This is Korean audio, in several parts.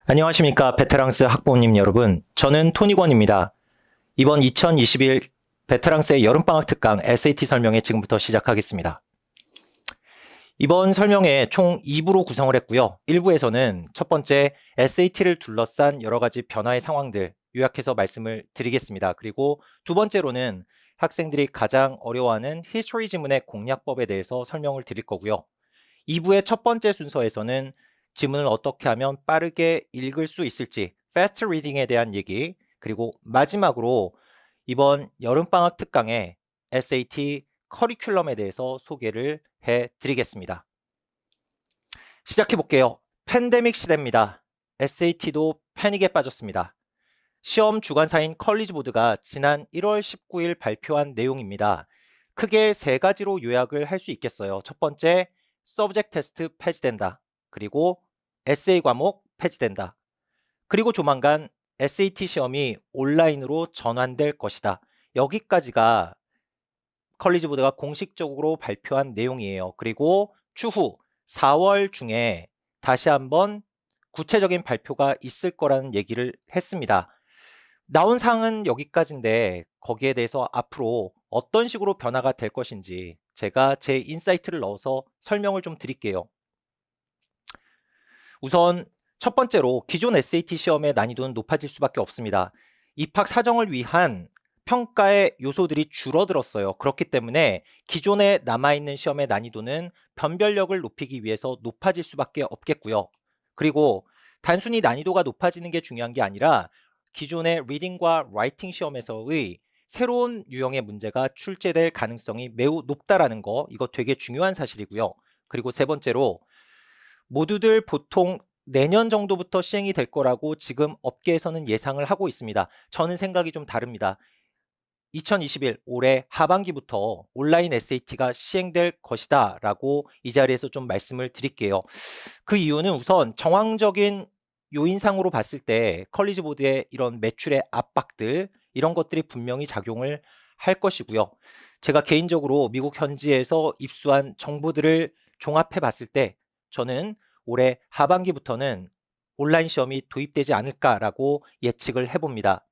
안녕하십니까 베테랑스 학부모님 여러분. 저는 토니권입니다. 이번 2021 베테랑스의 여름방학 특강 SAT 설명회 지금부터 시작하겠습니다. 이번 설명회 총 2부로 구성을 했고요. 1부에서는 첫 번째 SAT를 둘러싼 여러 가지 변화의 상황들 요약해서 말씀을 드리겠습니다. 그리고 두 번째로는 학생들이 가장 어려워하는 히스토리 지문의 공략법에 대해서 설명을 드릴 거고요. 2부의 첫 번째 순서에서는 지문을 어떻게 하면 빠르게 읽을 수 있을지 fast reading에 대한 얘기, 그리고 마지막으로 이번 여름방학 특강의 SAT 커리큘럼에 대해서 소개를 해드리겠습니다. 시작해 볼게요. 팬데믹 시대입니다. SAT도 패닉에 빠졌습니다. 시험 주관사인 컬리지보드가 지난 1월 19일 발표한 내용입니다. 크게 세 가지로 요약을 할 수 있겠어요. 첫 번째, 서브젝트 테스트 폐지된다. 그리고 에세이 과목 폐지된다. 그리고 조만간 SAT 시험이 온라인으로 전환될 것이다. 여기까지가 컬리지보드가 공식적으로 발표한 내용이에요. 그리고 추후 4월 중에 다시 한번 구체적인 발표가 있을 거라는 얘기를 했습니다. 나온 사항은 여기까지인데 거기에 대해서 앞으로 어떤 식으로 변화가 될 것인지 제가 제 인사이트를 넣어서 설명을 좀 드릴게요. 우선 첫 번째로 기존 SAT 시험의 난이도는 높아질 수밖에 없습니다. 입학 사정을 위한 평가의 요소들이 줄어들었어요. 그렇기 때문에 기존에 남아있는 시험의 난이도는 변별력을 높이기 위해서 높아질 수밖에 없겠고요. 그리고 단순히 난이도가 높아지는 게 중요한 게 아니라 기존의 리딩과 라이팅 시험에서의 새로운 유형의 문제가 출제될 가능성이 매우 높다라는 거, 이거 되게 중요한 사실이고요. 그리고 세 번째로 모두들 보통 내년 정도부터 시행이 될 거라고 지금 업계에서는 예상을 하고 있습니다. 저는 생각이 좀 다릅니다. 2021 올해 하반기부터 온라인 SAT가 시행될 것이다 라고 이 자리에서 좀 말씀을 드릴게요. 그 이유는 우선 정황적인 요인상으로 봤을 때 컬리지보드의 이런 매출의 압박들, 이런 것들이 분명히 작용을 할 것이고요. 제가 개인적으로 미국 현지에서 입수한 정보들을 종합해 봤을 때 저는 올해 하반기부터는 온라인 시험이 도입되지 않을까라고 예측을 해봅니다.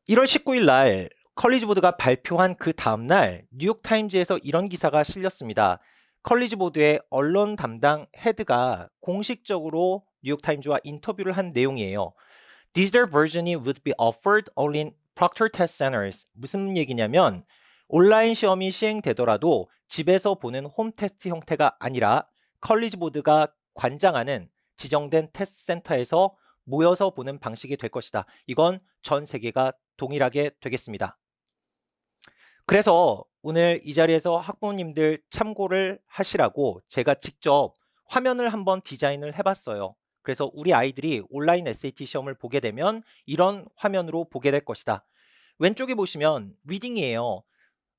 1월 19일 날 컬리지보드가 발표한 그 다음날 뉴욕타임즈에서 이런 기사가 실렸습니다. 컬리지보드의 언론 담당 헤드가 공식적으로 뉴욕타임즈와 인터뷰를 한 내용이에요. This version이 would be offered only in proctor test centers. 무슨 얘기냐면 온라인 시험이 시행되더라도 집에서 보는 홈 테스트 형태가 아니라 컬리지보드가 관장하는 지정된 테스트 센터에서 모여서 보는 방식이 될 것이다. 이건 전 세계가 동일하게 되겠습니다. 그래서 오늘 이 자리에서 학부모님들 참고를 하시라고 제가 직접 화면을 한번 디자인을 해봤어요. 그래서 우리 아이들이 온라인 SAT 시험을 보게 되면 이런 화면으로 보게 될 것이다. 왼쪽에 보시면 리딩이에요.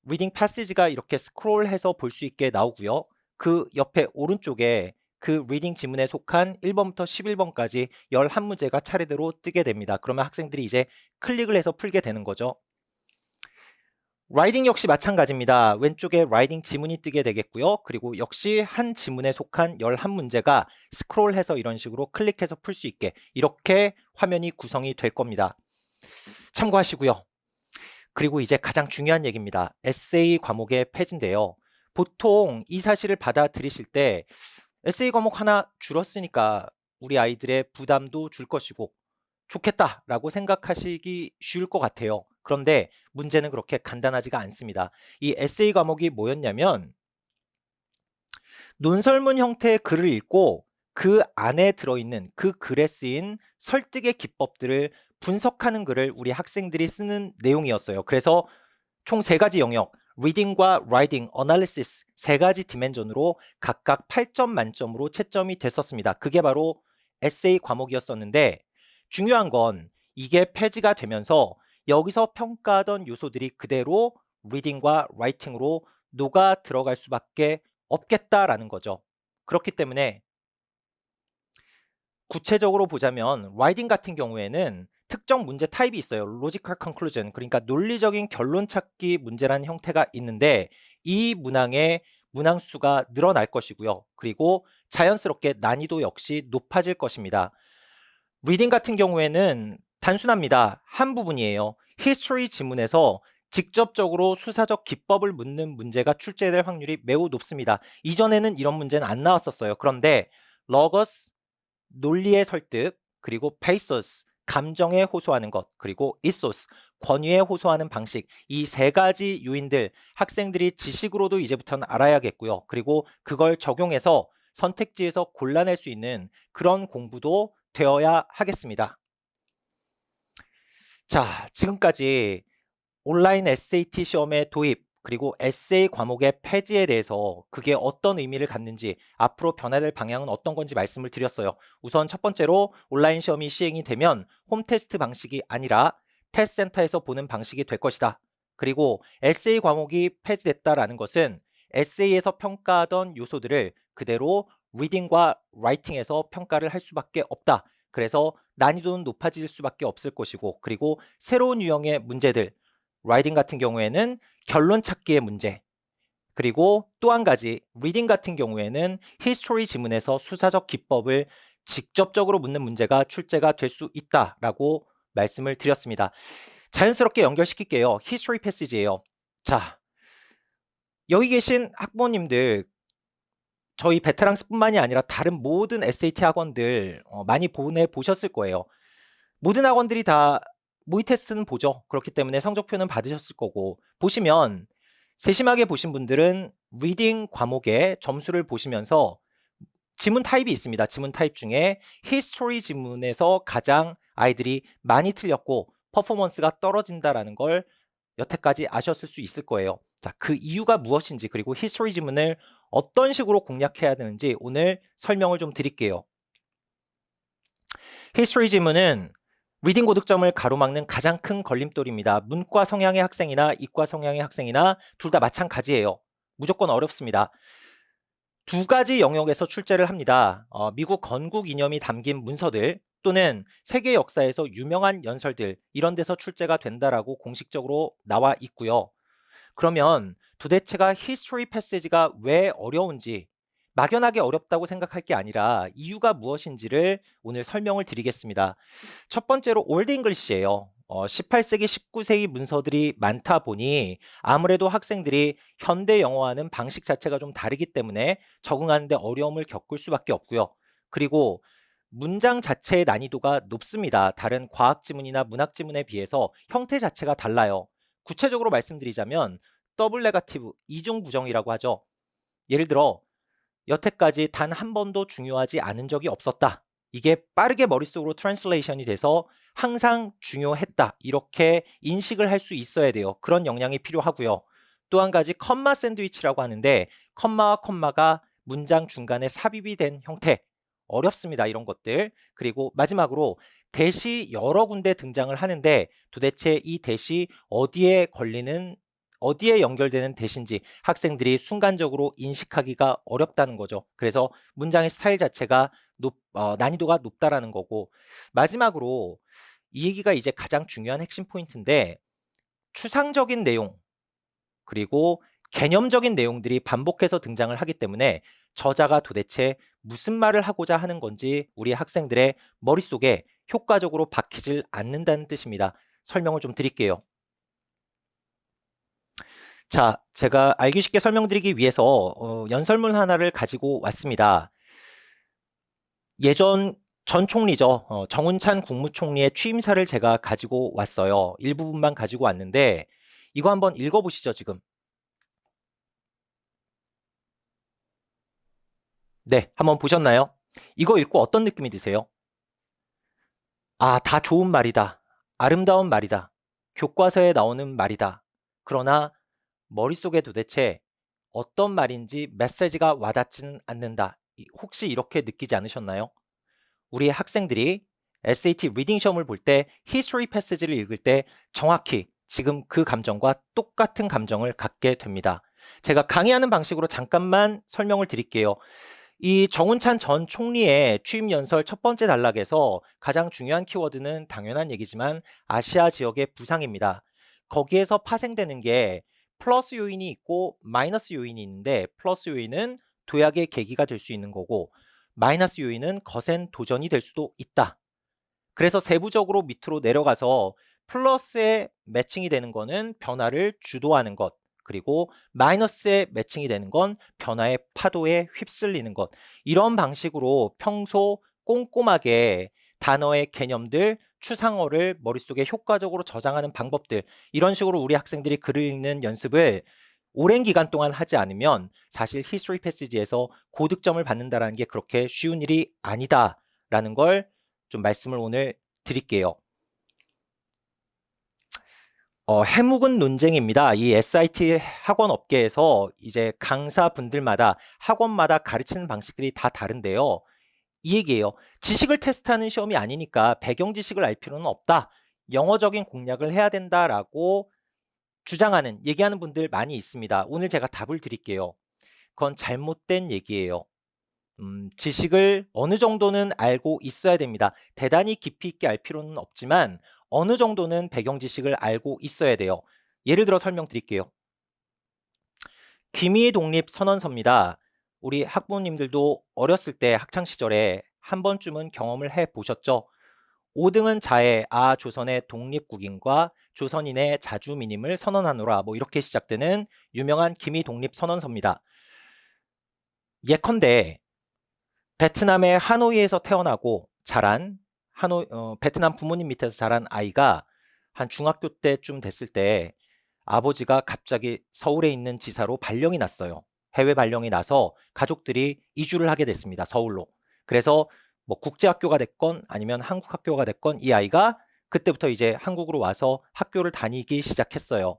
리딩 패시지가 이렇게 스크롤해서 볼 수 있게 나오고요. 그 옆에 오른쪽에 그 리딩 지문에 속한 1번부터 11번까지 11문제가 차례대로 뜨게 됩니다. 그러면 학생들이 이제 클릭을 해서 풀게 되는 거죠. 라이딩 역시 마찬가지입니다. 왼쪽에 라이딩 지문이 뜨게 되겠고요. 그리고 역시 한 지문에 속한 11문제가 스크롤해서 이런 식으로 클릭해서 풀 수 있게 이렇게 화면이 구성이 될 겁니다. 참고하시고요. 그리고 이제 가장 중요한 얘기입니다. 에세이 과목의 폐지인데요. 보통 이 사실을 받아들이실 때 에세이 과목 하나 줄었으니까 우리 아이들의 부담도 줄 것이고 좋겠다라고 생각하시기 쉬울 것 같아요. 그런데 문제는 그렇게 간단하지가 않습니다. 이 에세이 과목이 뭐였냐면 논설문 형태의 글을 읽고 그 안에 들어있는 그 글에 쓰인 설득의 기법들을 분석하는 글을 우리 학생들이 쓰는 내용이었어요. 그래서 총 세 가지 영역, 리딩과 라이팅, 어널리시스 세 가지 디멘전으로 각각 8점 만점으로 채점이 됐었습니다. 그게 바로 에세이 과목이었었는데 중요한 건 이게 폐지가 되면서 여기서 평가하던 요소들이 그대로 리딩과 라이팅으로 녹아 들어갈 수밖에 없겠다라는 거죠. 그렇기 때문에 구체적으로 보자면 라이딩 같은 경우에는 특정 문제 타입이 있어요. 로지컬 컨클루전, 그러니까 논리적인 결론 찾기 문제라는 형태가 있는데 이 문항의 문항수가 늘어날 것이고요. 그리고 자연스럽게 난이도 역시 높아질 것입니다. 리딩 같은 경우에는 단순합니다. 한 부분이에요. 히스토리 지문에서 직접적으로 수사적 기법을 묻는 문제가 출제될 확률이 매우 높습니다. 이전에는 이런 문제는 안 나왔었어요. 그런데 러거스, 논리의 설득, 그리고 페이소스, 감정에 호소하는 것, 그리고 이소스, 권위에 호소하는 방식, 이 세 가지 요인들 학생들이 지식으로도 이제부터는 알아야겠고요. 그리고 그걸 적용해서 선택지에서 골라낼 수 있는 그런 공부도 되어야 하겠습니다. 자, 지금까지 온라인 SAT 시험의 도입, 그리고 에세이 과목의 폐지에 대해서 그게 어떤 의미를 갖는지, 앞으로 변화될 방향은 어떤 건지 말씀을 드렸어요. 우선 첫 번째로 온라인 시험이 시행이 되면 홈테스트 방식이 아니라 테스트센터에서 보는 방식이 될 것이다. 그리고 에세이 과목이 폐지됐다라는 것은 에세이에서 평가하던 요소들을 그대로 리딩과 라이팅에서 평가를 할 수밖에 없다. 그래서 난이도는 높아질 수밖에 없을 것이고, 그리고 새로운 유형의 문제들, 라이딩 같은 경우에는 결론 찾기의 문제, 그리고 또 한 가지 리딩 같은 경우에는 히스토리 지문에서 수사적 기법을 직접적으로 묻는 문제가 출제가 될 수 있다라고 말씀을 드렸습니다. 자연스럽게 연결시킬게요. 히스토리 패시지예요. 자, 여기 계신 학부모님들, 저희 베테랑스뿐만이 아니라 다른 모든 SAT 학원들 많이 보내보셨을 거예요. 모든 학원들이 다 모의 테스트는 보죠. 그렇기 때문에 성적표는 받으셨을 거고, 보시면 세심하게 보신 분들은 리딩 과목의 점수를 보시면서 지문 타입이 있습니다. 지문 타입 중에 히스토리 지문에서 가장 아이들이 많이 틀렸고 퍼포먼스가 떨어진다라는 걸 여태까지 아셨을 수 있을 거예요. 자, 그 이유가 무엇인지, 그리고 히스토리 지문을 어떤 식으로 공략해야 되는지 오늘 설명을 좀 드릴게요. 히스토리 지문은 리딩 고득점을 가로막는 가장 큰 걸림돌입니다. 문과 성향의 학생이나 이과 성향의 학생이나 둘 다 마찬가지예요. 무조건 어렵습니다. 두 가지 영역에서 출제를 합니다. 미국 건국 이념이 담긴 문서들 또는 세계 역사에서 유명한 연설들, 이런 데서 출제가 된다라고 공식적으로 나와 있고요. 그러면 도대체가 히스토리 패시지가 왜 어려운지, 막연하게 어렵다고 생각할 게 아니라 이유가 무엇인지를 오늘 설명을 드리겠습니다. 첫 번째로 올드 잉글리시예요. 18세기, 19세기 문서들이 많다 보니 아무래도 학생들이 현대 영어와는 방식 자체가 좀 다르기 때문에 적응하는데 어려움을 겪을 수밖에 없고요. 그리고 문장 자체의 난이도가 높습니다. 다른 과학 지문이나 문학 지문에 비해서 형태 자체가 달라요. 구체적으로 말씀드리자면 더블 네거티브, 이중 부정이라고 하죠. 예를 들어 여태까지 단 한 번도 중요하지 않은 적이 없었다. 이게 빠르게 머릿속으로 트랜슬레이션이 돼서 항상 중요했다. 이렇게 인식을 할 수 있어야 돼요. 그런 역량이 필요하고요. 또 한 가지 컴마 샌드위치라고 하는데, 컴마와 컴마가 문장 중간에 삽입이 된 형태. 어렵습니다. 이런 것들. 그리고 마지막으로 대시 여러 군데 등장을 하는데 도대체 이 대시 어디에 연결되는 대신지 학생들이 순간적으로 인식하기가 어렵다는 거죠. 그래서 문장의 스타일 자체가 난이도가 높다라는 거고, 마지막으로 이 얘기가 이제 가장 중요한 핵심 포인트인데, 추상적인 내용 그리고 개념적인 내용들이 반복해서 등장을 하기 때문에 저자가 도대체 무슨 말을 하고자 하는 건지 우리 학생들의 머릿속에 효과적으로 박히질 않는다는 뜻입니다. 설명을 좀 드릴게요. 자, 제가 알기 쉽게 설명드리기 위해서 연설문 하나를 가지고 왔습니다. 예전 전 총리죠. 정운찬 국무총리의 취임사를 제가 가지고 왔어요. 일부분만 가지고 왔는데 이거 한번 읽어보시죠, 지금. 네, 한번 보셨나요? 이거 읽고 어떤 느낌이 드세요? 아, 다 좋은 말이다. 아름다운 말이다. 교과서에 나오는 말이다. 그러나 머릿속에 도대체 어떤 말인지 메시지가 와닿지는 않는다. 혹시 이렇게 느끼지 않으셨나요? 우리 학생들이 SAT 리딩 시험을 볼 때 히스토리 패시지를 읽을 때 정확히 지금 그 감정과 똑같은 감정을 갖게 됩니다. 제가 강의하는 방식으로 잠깐만 설명을 드릴게요. 이 정운찬 전 총리의 취임 연설 첫 번째 단락에서 가장 중요한 키워드는 당연한 얘기지만 아시아 지역의 부상입니다. 거기에서 파생되는 게 플러스 요인이 있고 마이너스 요인이 있는데 플러스 요인은 도약의 계기가 될 수 있는 거고 마이너스 요인은 거센 도전이 될 수도 있다. 그래서 세부적으로 밑으로 내려가서 플러스에 매칭이 되는 거는 변화를 주도하는 것, 그리고 마이너스에 매칭이 되는 건 변화의 파도에 휩쓸리는 것. 이런 방식으로 평소 꼼꼼하게 단어의 개념들, 추상어를 머릿속에 효과적으로 저장하는 방법들, 이런 식으로 우리 학생들이 글을 읽는 연습을 오랜 기간 동안 하지 않으면 사실 히스토리 패시지에서 고득점을 받는다는 게 그렇게 쉬운 일이 아니다라는 걸 좀 말씀을 오늘 드릴게요. 해묵은 논쟁입니다. 이 SIT 학원 업계에서 이제 강사분들마다 학원마다 가르치는 방식들이 다 다른데요. 이 얘기예요. 지식을 테스트하는 시험이 아니니까 배경 지식을 알 필요는 없다. 영어적인 공략을 해야 된다라고 주장하는, 얘기하는 분들 많이 있습니다. 오늘 제가 답을 드릴게요. 그건 잘못된 얘기예요. 지식을 어느 정도는 알고 있어야 됩니다. 대단히 깊이 있게 알 필요는 없지만 어느 정도는 배경 지식을 알고 있어야 돼요. 예를 들어 설명드릴게요. 기미 독립 선언서입니다. 우리 학부모님들도 어렸을 때 학창 시절에 한 번쯤은 경험을 해 보셨죠? 5등은 자해 조선의 독립국인과 조선인의 자주민임을 선언하노라, 뭐 이렇게 시작되는 유명한 기미 독립 선언서입니다. 예컨대 베트남의 하노이에서 태어나고 자란 베트남 부모님 밑에서 자란 아이가 한 중학교 때쯤 됐을 때 아버지가 갑자기 서울에 있는 지사로 발령이 났어요. 해외 발령이 나서 가족들이 이주를 하게 됐습니다. 서울로. 그래서 뭐 국제학교가 됐건 아니면 한국 학교가 됐건 이 아이가 그때부터 이제 한국으로 와서 학교를 다니기 시작했어요.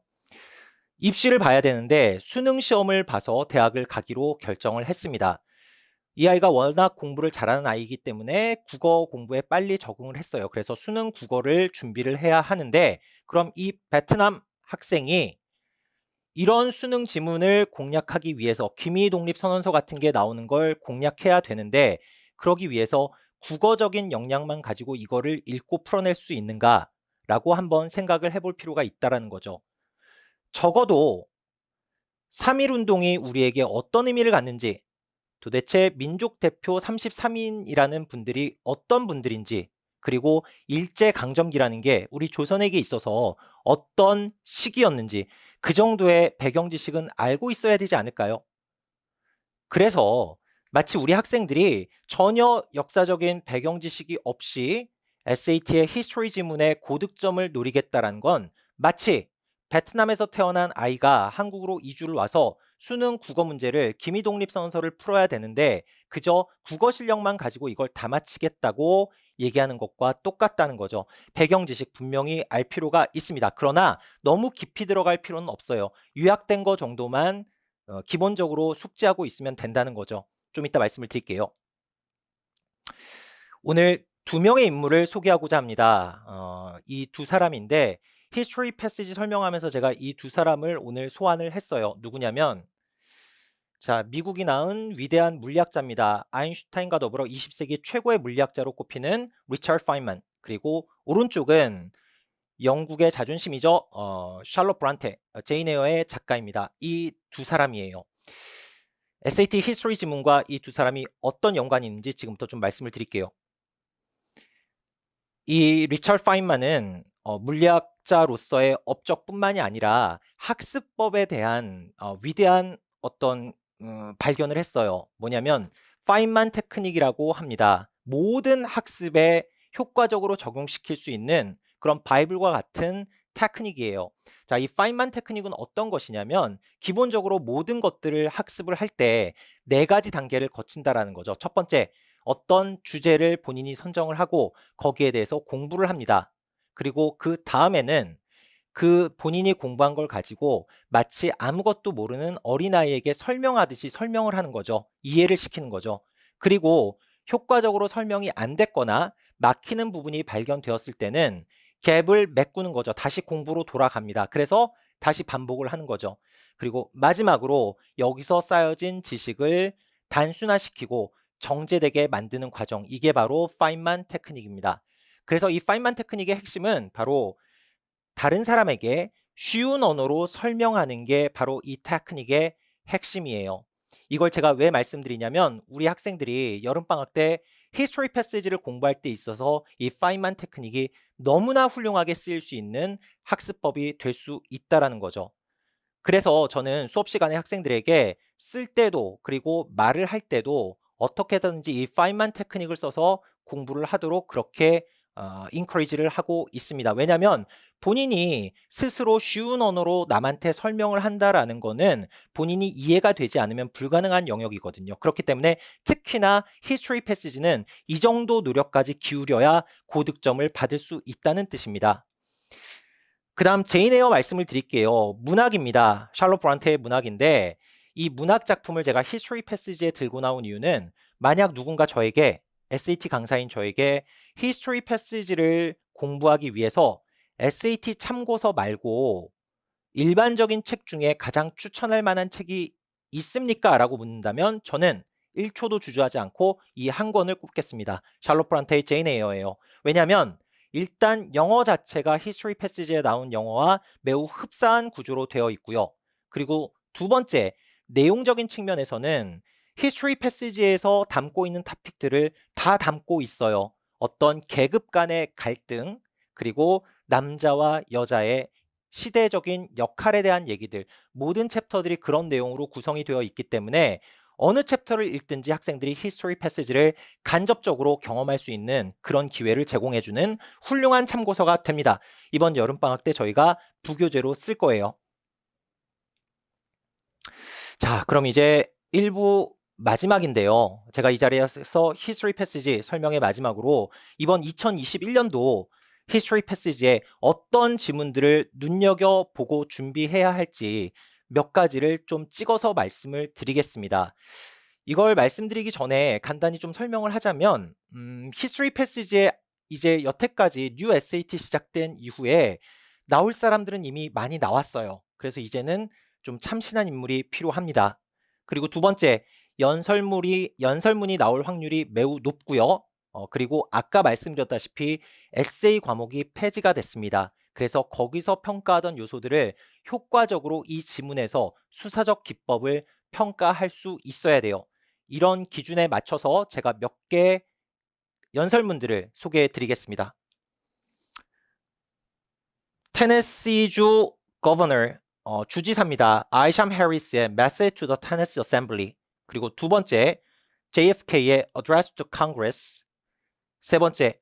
입시를 봐야 되는데 수능 시험을 봐서 대학을 가기로 결정을 했습니다. 이 아이가 워낙 공부를 잘하는 아이이기 때문에 국어 공부에 빨리 적응을 했어요. 그래서 수능 국어를 준비를 해야 하는데 그럼 이 베트남 학생이 이런 수능 지문을 공략하기 위해서 기미독립선언서 같은 게 나오는 걸 공략해야 되는데 그러기 위해서 국어적인 역량만 가지고 이거를 읽고 풀어낼 수 있는가라고 한번 생각을 해볼 필요가 있다는 거죠. 적어도 3.1운동이 우리에게 어떤 의미를 갖는지, 도대체 민족 대표 33인이라는 분들이 어떤 분들인지, 그리고 일제강점기라는 게 우리 조선에게 있어서 어떤 시기였는지 그 정도의 배경 지식은 알고 있어야 되지 않을까요? 그래서 마치 우리 학생들이 전혀 역사적인 배경 지식이 없이 SAT의 히스토리 지문에 고득점을 노리겠다는 건 마치 베트남에서 태어난 아이가 한국으로 이주를 와서 수능 국어 문제를 기미독립선언서를 풀어야 되는데 그저 국어 실력만 가지고 이걸 다 맞히겠다고 얘기하는 것과 똑같다는 거죠. 배경 지식 분명히 알 필요가 있습니다. 그러나 너무 깊이 들어갈 필요는 없어요. 요약된 거 정도만 기본적으로 숙지하고 있으면 된다는 거죠. 좀 이따 말씀을 드릴게요. 오늘 두 명의 인물을 소개하고자 합니다. 이 두 사람인데 히스토리 패시지 설명하면서 제가 이 두 사람을 오늘 소환을 했어요. 누구냐면 자, 미국이 낳은 위대한 물리학자입니다. 아인슈타인과 더불어 20세기 최고의 물리학자로 꼽히는 리처드 파인만, 그리고 오른쪽은 영국의 자존심이죠. 샬롯 브란테, 제인 에어의 작가입니다. 이 두 사람이에요. SAT 히스토리 지문과 이 두 사람이 어떤 연관이 있는지 지금부터 좀 말씀을 드릴게요. 이 리처드 파인만은 물리학자로서의 업적뿐만이 아니라 학습법에 대한 위대한 어떤 발견을 했어요. 뭐냐면 파인만 테크닉이라고 합니다. 모든 학습에 효과적으로 적용시킬 수 있는 그런 바이블과 같은 테크닉이에요. 자, 이 파인만 테크닉은 어떤 것이냐면 기본적으로 모든 것들을 학습을 할 때 네 가지 단계를 거친다라는 거죠. 첫 번째, 어떤 주제를 본인이 선정을 하고 거기에 대해서 공부를 합니다. 그리고 그 다음에는 그 본인이 공부한 걸 가지고 마치 아무것도 모르는 어린아이에게 설명하듯이 설명을 하는 거죠. 이해를 시키는 거죠. 그리고 효과적으로 설명이 안 됐거나 막히는 부분이 발견되었을 때는 갭을 메꾸는 거죠. 다시 공부로 돌아갑니다. 그래서 다시 반복을 하는 거죠. 그리고 마지막으로 여기서 쌓여진 지식을 단순화시키고 정제되게 만드는 과정, 이게 바로 파인만 테크닉입니다. 그래서 이 파인만 테크닉의 핵심은 바로 다른 사람에게 쉬운 언어로 설명하는 게 바로 이 테크닉의 핵심이에요. 이걸 제가 왜 말씀드리냐면 우리 학생들이 여름방학 때 히스토리 패시지를 공부할 때 있어서 이 파인만 테크닉이 너무나 훌륭하게 쓰일 수 있는 학습법이 될 수 있다라는 거죠. 그래서 저는 수업 시간에 학생들에게 쓸 때도 그리고 말을 할 때도 어떻게 해서든지 이 파인만 테크닉을 써서 공부를 하도록 그렇게 인커리지를 하고 있습니다. 왜냐하면 본인이 스스로 쉬운 언어로 남한테 설명을 한다라는 거는 본인이 이해가 되지 않으면 불가능한 영역이거든요. 그렇기 때문에 특히나 히스토리 패시지는 이 정도 노력까지 기울여야 고득점을 받을 수 있다는 뜻입니다. 그 다음 제인 에어 말씀을 드릴게요. 문학입니다. 샬롯 브란테의 문학인데 이 문학 작품을 제가 히스토리 패시지에 들고 나온 이유는 만약 누군가 저에게 SAT 강사인 저에게 히스토리 패시지를 공부하기 위해서 SAT 참고서 말고 일반적인 책 중에 가장 추천할 만한 책이 있습니까? 라고 묻는다면 저는 1초도 주저하지 않고 이 한 권을 꼽겠습니다. 샬롯 브란테의 제인 에어예요. 왜냐하면 일단 영어 자체가 히스토리 패시지에 나온 영어와 매우 흡사한 구조로 되어 있고요. 그리고 두 번째, 내용적인 측면에서는 히스토리 패시지에서 담고 있는 토픽들을 다 담고 있어요. 어떤 계급 간의 갈등, 그리고 남자와 여자의 시대적인 역할에 대한 얘기들, 모든 챕터들이 그런 내용으로 구성이 되어 있기 때문에 어느 챕터를 읽든지 학생들이 히스토리 패시지를 간접적으로 경험할 수 있는 그런 기회를 제공해주는 훌륭한 참고서가 됩니다. 이번 여름방학 때 저희가 부교재로 쓸 거예요. 자, 그럼 이제 1부 마지막인데요. 제가 이 자리에서 히스토리 패시지 설명의 마지막으로 이번 2021년도 히스토리 패시지에 어떤 지문들을 눈여겨보고 준비해야 할지 몇 가지를 좀 찍어서 말씀을 드리겠습니다. 이걸 말씀드리기 전에 간단히 좀 설명을 하자면 히스토리 패시지에 이제 여태까지 뉴 SAT 시작된 이후에 나올 사람들은 이미 많이 나왔어요. 그래서 이제는 좀 참신한 인물이 필요합니다. 그리고 두 번째, 연설문이 나올 확률이 매우 높고요. 그리고 아까 말씀드렸다시피 에세이 과목이 폐지가 됐습니다. 그래서 거기서 평가하던 요소들을 효과적으로 이 지문에서 수사적 기법을 평가할 수 있어야 돼요. 이런 기준에 맞춰서 제가 몇 개 연설문들을 소개해 드리겠습니다. 테네시주 거버너 주지사입니다. 아이샴 해리스의 Message to the Tennessee Assembly. 그리고 두 번째, JFK의 Address to Congress. 세 번째,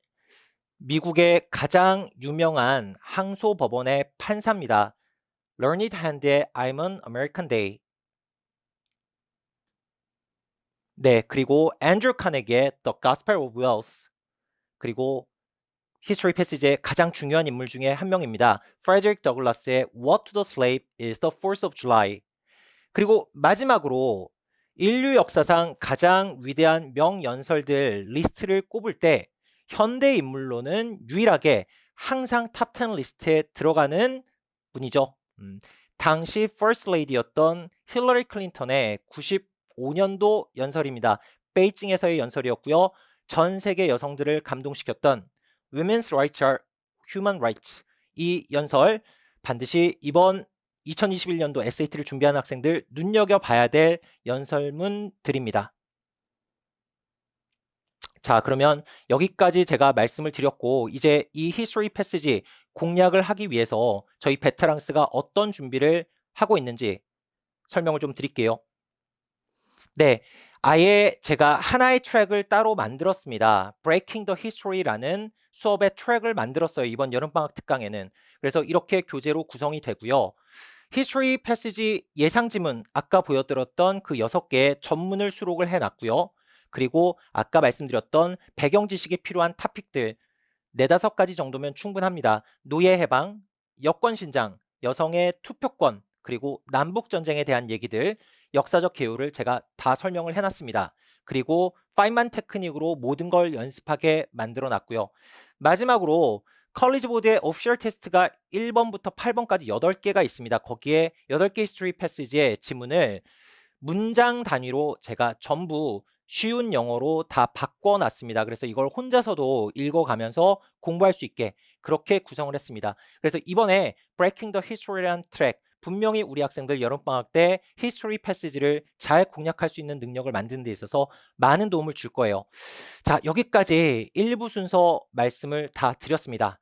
미국의 가장 유명한 항소법원의 판사입니다. Learned Hand의 I'm an American Day. 네, 그리고 앤드루 카네기의 The Gospel of Wealth. 그리고 히스토리 패시지의 가장 중요한 인물 중에 한 명입니다. 프레드릭 더글라스의 What to the Slave is the 4th of July. 그리고 마지막으로 인류 역사상 가장 위대한 명연설들 리스트를 꼽을 때 현대 인물로는 유일하게 항상 탑10 리스트에 들어가는 분이죠. 당시 퍼스트 레이디였던 힐러리 클린턴의 95년도 연설입니다. 베이징에서의 연설이었고요. 전 세계 여성들을 감동시켰던 Women's Rights are Human Rights. 이 연설 반드시 이번 2021년도 SAT를 준비하는 학생들 눈여겨봐야 될 연설문들입니다. 자, 그러면 여기까지 제가 말씀을 드렸고 이제 이 히스토리 패시지 공략을 하기 위해서 저희 베테랑스가 어떤 준비를 하고 있는지 설명을 좀 드릴게요. 네, 아예 제가 하나의 트랙을 따로 만들었습니다. Breaking the History라는 수업의 트랙을 만들었어요. 이번 여름방학 특강에는. 그래서 이렇게 교재로 구성이 되고요. 히스토리 패시지 예상 지문 아까 보여드렸던 그 6개의 전문을 수록을 해놨고요. 그리고 아까 말씀드렸던 배경 지식에 필요한 토픽들 4-5가지 정도면 충분합니다. 노예 해방, 여권 신장, 여성의 투표권, 그리고 남북 전쟁에 대한 얘기들, 역사적 개요를 제가 다 설명을 해놨습니다. 그리고 파인만 테크닉으로 모든 걸 연습하게 만들어 놨고요. 마지막으로 컬리지 보드의 오피셜 테스트가 1번부터 8번까지 8개가 있습니다. 거기에 8개 히스토리 패시지의 지문을 문장 단위로 제가 전부 쉬운 영어로 다 바꿔놨습니다. 그래서 이걸 혼자서도 읽어가면서 공부할 수 있게 그렇게 구성을 했습니다. 그래서 이번에 Breaking the History라는 트랙, 분명히 우리 학생들 여름방학 때 히스토리 패시지를 잘 공략할 수 있는 능력을 만드는 데 있어서 많은 도움을 줄 거예요. 자, 여기까지 1부 순서 말씀을 다 드렸습니다.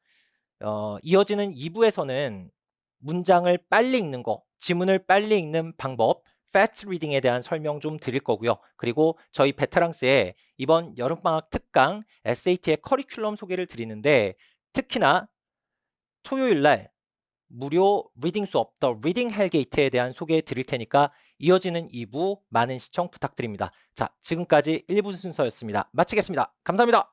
이어지는 2부에서는 문장을 빨리 읽는 거, 지문을 빨리 읽는 방법, 패스트 리딩에 대한 설명 좀 드릴 거고요. 그리고 저희 베테랑스의 이번 여름방학 특강 SAT의 커리큘럼 소개를 드리는데, 특히나 토요일 날 무료 리딩 수업 더 리딩 헬게이트에 대한 소개해 드릴 테니까 이어지는 2부 많은 시청 부탁드립니다. 자, 지금까지 1부 순서였습니다. 마치겠습니다. 감사합니다.